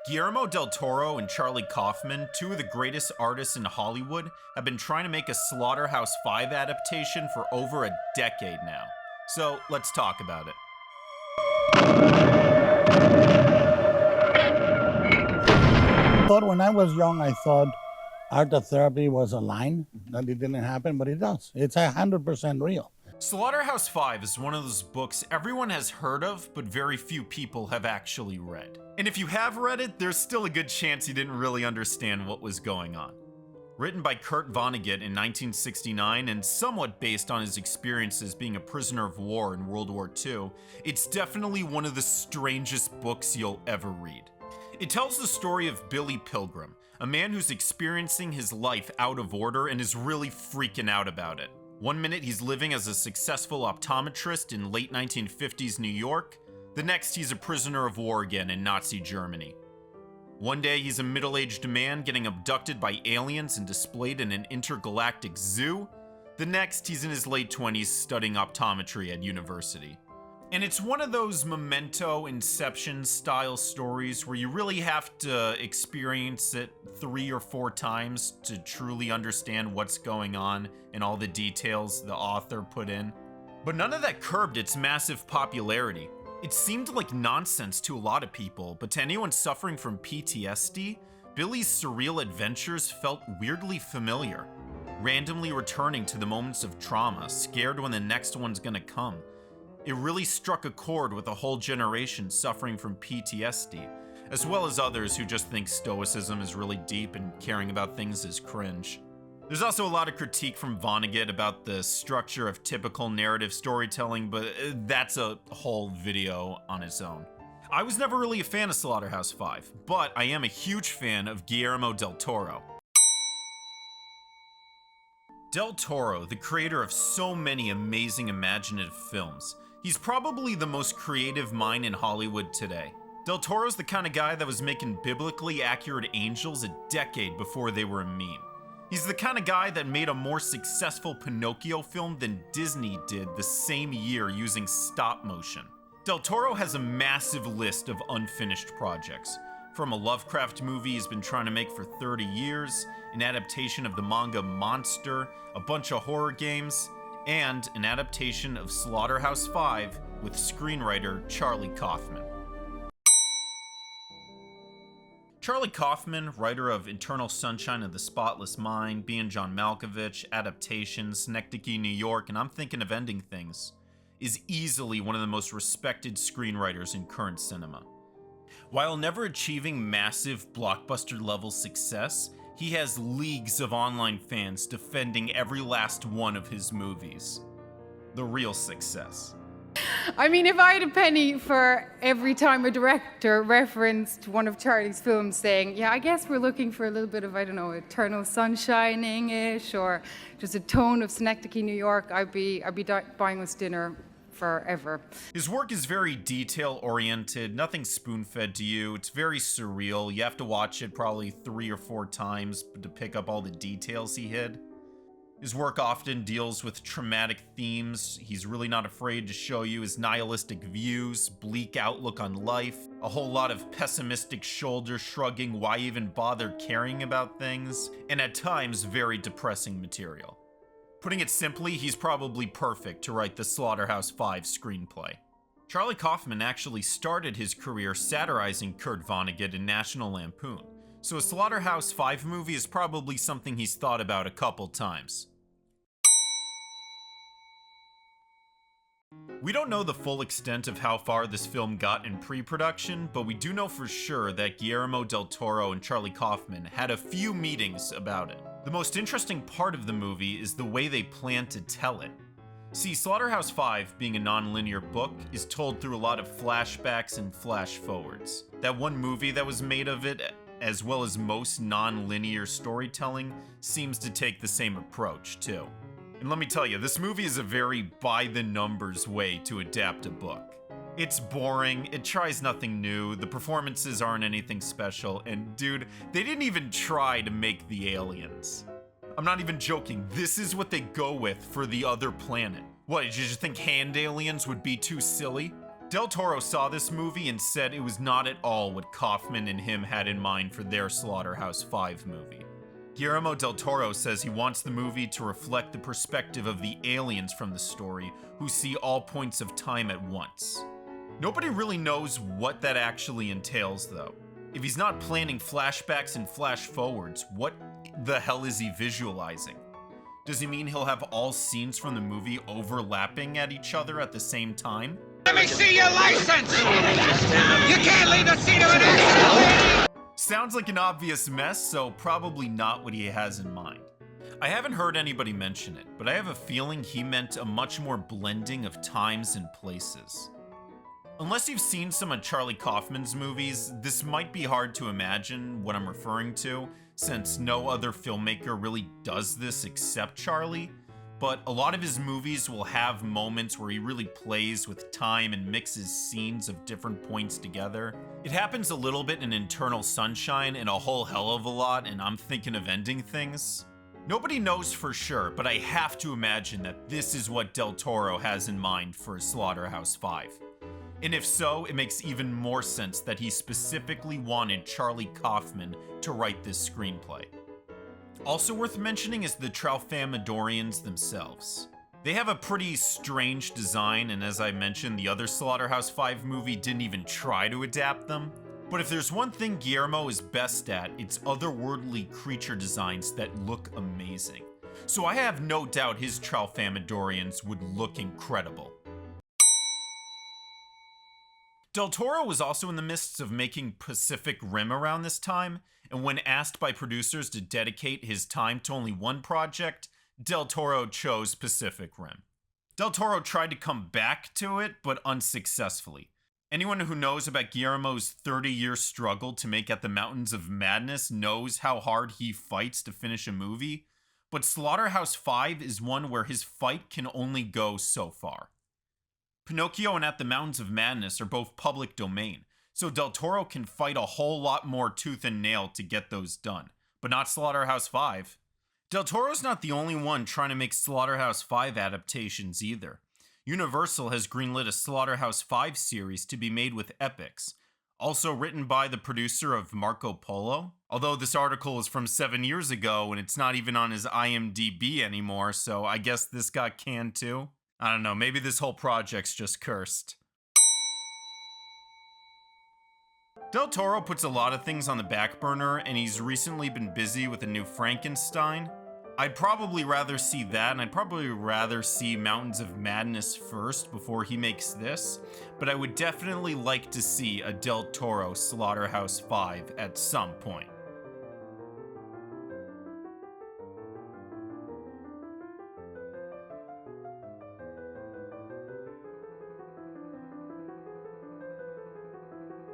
Guillermo del Toro and Charlie Kaufman, two of the greatest artists in Hollywood, have been trying to make a Slaughterhouse-Five adaptation for over a decade now. So let's talk about it. Thought when I was young, I thought art of therapy was a line, that it didn't happen, but it does. It's 100% real. Slaughterhouse-Five is one of those books everyone has heard of, but very few people have actually read. And if you have read it, there's still a good chance you didn't really understand what was going on. Written by Kurt Vonnegut in 1969 and somewhat based on his experiences being a prisoner of war in World War II, it's definitely one of the strangest books you'll ever read. It tells the story of Billy Pilgrim, a man who's experiencing his life out of order and is really freaking out about it. One minute he's living as a successful optometrist in late 1950s New York, the next he's a prisoner of war again in Nazi Germany. One day he's a middle-aged man getting abducted by aliens and displayed in an intergalactic zoo, the next he's in his late 20s studying optometry at university. And it's one of those Memento, Inception style stories where you really have to experience it 3 or 4 times to truly understand what's going on and all the details the author put in. But none of that curbed its massive popularity. It seemed like nonsense to a lot of people, but to anyone suffering from PTSD, Billy's surreal adventures felt weirdly familiar, randomly returning to the moments of trauma, scared when the next one's gonna come. It really struck a chord with a whole generation suffering from PTSD, as well as others who just think stoicism is really deep and caring about things is cringe. There's also a lot of critique from Vonnegut about the structure of typical narrative storytelling, but that's a whole video on its own. I was never really a fan of Slaughterhouse-Five, but I am a huge fan of Guillermo del Toro. Del Toro, the creator of so many amazing imaginative films, he's probably the most creative mind in Hollywood today. Del Toro's the kind of guy that was making biblically accurate angels a decade before they were a meme. He's the kind of guy that made a more successful Pinocchio film than Disney did the same year using stop motion. Del Toro has a massive list of unfinished projects. From a Lovecraft movie he's been trying to make for 30 years, an adaptation of the manga Monster, a bunch of horror games, and an adaptation of Slaughterhouse-Five with screenwriter Charlie Kaufman. Charlie Kaufman, writer of Eternal Sunshine of the Spotless Mind, Being John Malkovich, Adaptations, Synecdoche, New York, and I'm Thinking of Ending Things, is easily one of the most respected screenwriters in current cinema. While never achieving massive blockbuster-level success, he has leagues of online fans defending every last one of his movies. The real success. I mean, if I had a penny for every time a director referenced one of Charlie's films saying, yeah, I guess we're looking for a little bit of, I don't know, Eternal Sunshining-ish, or just a tone of Synecdoche, New York, I'd be buying us dinner forever. His work is very detail-oriented, nothing spoon-fed to you. It's very surreal. You have to watch it probably 3 or 4 times to pick up all the details he hid. His work often deals with traumatic themes. He's really not afraid to show you his nihilistic views, bleak outlook on life, a whole lot of pessimistic shoulder-shrugging, why even bother caring about things, and at times very depressing material. Putting it simply, he's probably perfect to write the Slaughterhouse-Five screenplay. Charlie Kaufman actually started his career satirizing Kurt Vonnegut in National Lampoon, so a Slaughterhouse-Five movie is probably something he's thought about a couple times. We don't know the full extent of how far this film got in pre-production, but we do know for sure that Guillermo del Toro and Charlie Kaufman had a few meetings about it. The most interesting part of the movie is the way they plan to tell it. See, Slaughterhouse-Five, being a non-linear book, is told through a lot of flashbacks and flash-forwards. That one movie that was made of it, as well as most non-linear storytelling, seems to take the same approach, too. And let me tell you, this movie is a very by-the-numbers way to adapt a book. It's boring, it tries nothing new, the performances aren't anything special, and dude, they didn't even try to make the aliens. I'm not even joking, this is what they go with for the other planet. What, did you just think hand aliens would be too silly? Del Toro saw this movie and said it was not at all what Kaufman and him had in mind for their Slaughterhouse-Five movie. Guillermo del Toro says he wants the movie to reflect the perspective of the aliens from the story who see all points of time at once. Nobody really knows what that actually entails though. If he's not planning flashbacks and flash forwards, what the hell is he visualizing? Does he mean he'll have all scenes from the movie overlapping at each other at the same time? Let me see your license! You can't leave the scene of an accident! Sounds like an obvious mess, so probably not what he has in mind. I haven't heard anybody mention it, but I have a feeling he meant a much more blending of times and places. Unless you've seen some of Charlie Kaufman's movies, this might be hard to imagine what I'm referring to, since no other filmmaker really does this except Charlie, but a lot of his movies will have moments where he really plays with time and mixes scenes of different points together. It happens a little bit in Eternal Sunshine and a whole hell of a lot in I'm Thinking of Ending Things. Nobody knows for sure, but I have to imagine that this is what Del Toro has in mind for Slaughterhouse-Five. And if so, it makes even more sense that he specifically wanted Charlie Kaufman to write this screenplay. Also worth mentioning is the Tralfamadorians themselves. They have a pretty strange design, and as I mentioned, the other Slaughterhouse-Five movie didn't even try to adapt them. But if there's one thing Guillermo is best at, it's otherworldly creature designs that look amazing. So I have no doubt his Tralfamadorians would look incredible. Del Toro was also in the midst of making Pacific Rim around this time, and when asked by producers to dedicate his time to only one project, Del Toro chose Pacific Rim. Del Toro tried to come back to it, but unsuccessfully. Anyone who knows about Guillermo's 30-year struggle to make At the Mountains of Madness knows how hard he fights to finish a movie, but Slaughterhouse-Five is one where his fight can only go so far. Pinocchio and At the Mountains of Madness are both public domain, so Del Toro can fight a whole lot more tooth and nail to get those done, but not Slaughterhouse-Five. Del Toro's not the only one trying to make Slaughterhouse-Five adaptations either. Universal has greenlit a Slaughterhouse-Five series to be made with Epix, also written by the producer of Marco Polo. Although this article is from 7 years ago and it's not even on his IMDb anymore, so I guess this got canned too. I don't know, maybe this whole project's just cursed. Del Toro puts a lot of things on the back burner, and he's recently been busy with a new Frankenstein. I'd probably rather see that, and I'd probably rather see Mountains of Madness first before he makes this, but I would definitely like to see a Del Toro Slaughterhouse-Five at some point.